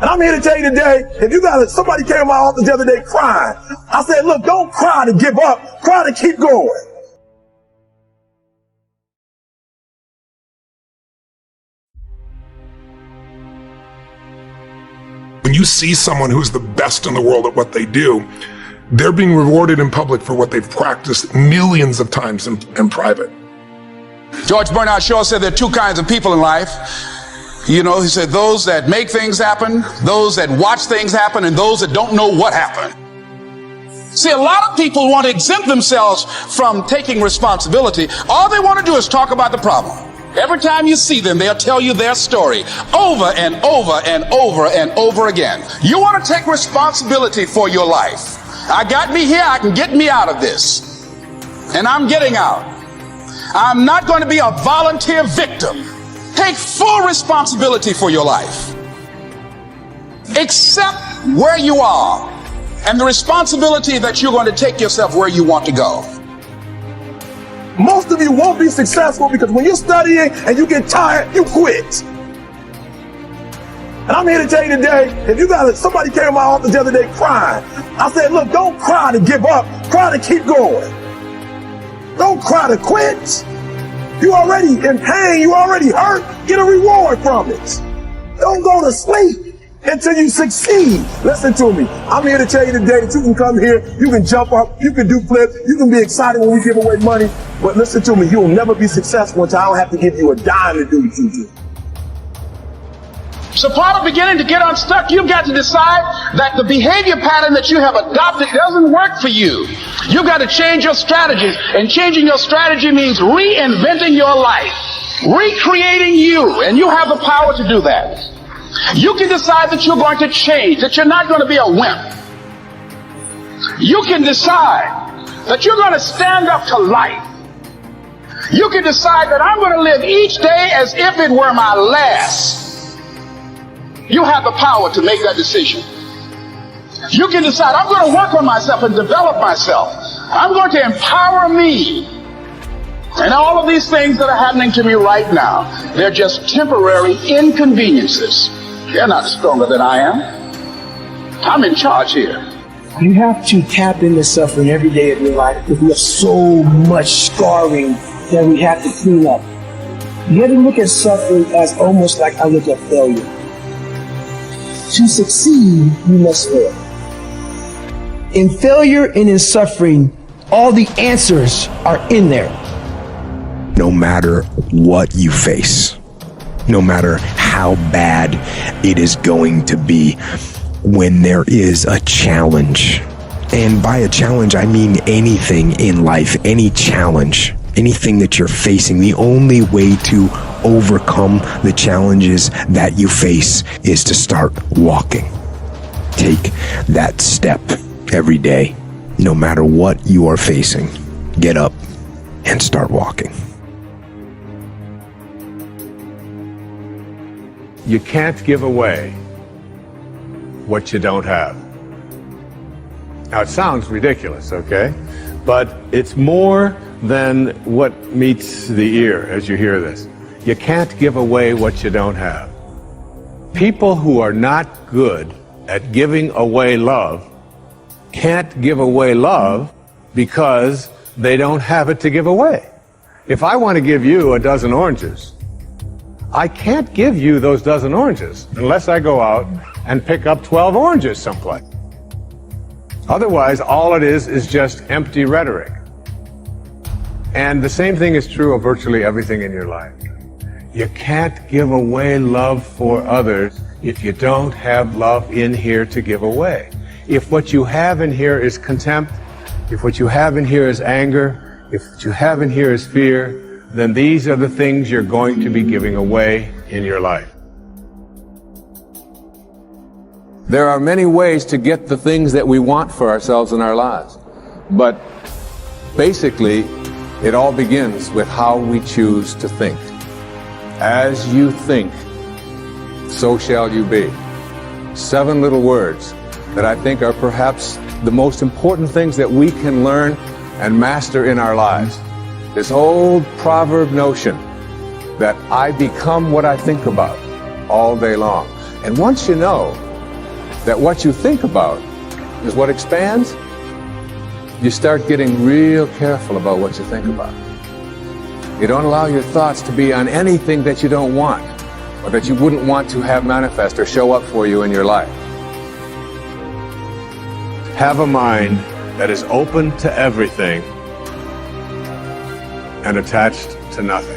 And I'm here to tell you today, if you got somebody came to my office the other day crying, I said, look, don't cry to give up, cry to keep going. When you see someone who's the best in the world at what they do, they're being rewarded in public for what they've practiced millions of times in private. George Bernard Shaw said there are two kinds of people in life. You know, he said those that make things happen, those that watch things happen, and those that don't know what happened. See, a lot of people want to exempt themselves from taking responsibility. All they want to do is talk about the problem. Every time you see them, they'll tell you their story over and over and over and over again. You want to take responsibility for your life. I got me here, I can get me out of this. And I'm getting out. I'm not going to be a volunteer victim. Take full responsibility for your life. Accept where you are and the responsibility that you're going to take yourself where you want to go. Most of you won't be successful because when you're studying and you get tired, you quit. And I'm here to tell you today, if you got somebody came to my office the other day crying, I said, look, don't cry to give up, cry to keep going. Don't cry to quit. You already in pain, you already hurt, get a reward from it. Don't go to sleep until you succeed. Listen to me. I'm here to tell you today that you can come here, you can jump up, you can do flips, you can be excited when we give away money, but listen to me, you'll never be successful until I don't have to give you a dime to do what you do. So part of beginning to get unstuck, you've got to decide that the behavior pattern that you have adopted doesn't work for you. You've got to change your strategies, and changing your strategy means reinventing your life, recreating you, and you have the power to do that. You can decide that you're going to change, that you're not going to be a wimp. You can decide that you're going to stand up to life. You can decide that I'm going to live each day as if it were my last. You have the power to make that decision. You can decide, I'm going to work on myself and develop myself. I'm going to empower me. And all of these things that are happening to me right now, they're just temporary inconveniences. They're not stronger than I am. I'm in charge here. You have to tap into suffering every day of your life because we have so much scarring that we have to clean up. You have to look at suffering as almost like I look at failure. To succeed, you must fail. In failure and in suffering, all the answers are in there. No matter what you face, no matter how bad it is going to be, when there is a challenge, and by a challenge I mean anything in life, any challenge, anything that you're facing, the only way to overcome the challenges that you face is to start walking. Take that step every day, no matter what you are facing. Get up and start walking. You can't give away what you don't have. Now it sounds ridiculous, okay? But it's more than what meets the ear as you hear this. You can't give away what you don't have. People who are not good at giving away love can't give away love because they don't have it to give away. If I want to give you a dozen oranges, I can't give you those dozen oranges unless I go out and pick up 12 oranges someplace. Otherwise, all it is just empty rhetoric. And the same thing is true of virtually everything in your life. You can't give away love for others if you don't have love in here to give away. If what you have in here is contempt, if what you have in here is anger, if what you have in here is fear, then these are the things you're going to be giving away in your life. There are many ways to get the things that we want for ourselves in our lives. But basically, it all begins with how we choose to think. As you think, so shall you be. 7 little words that I think are perhaps the most important things that we can learn and master in our lives. This old proverb notion that I become what I think about all day long. And once you know that what you think about is what expands, you start getting real careful about what you think about. You don't allow your thoughts to be on anything that you don't want, or that you wouldn't want to have manifest or show up for you in your life. Have a mind that is open to everything and attached to nothing.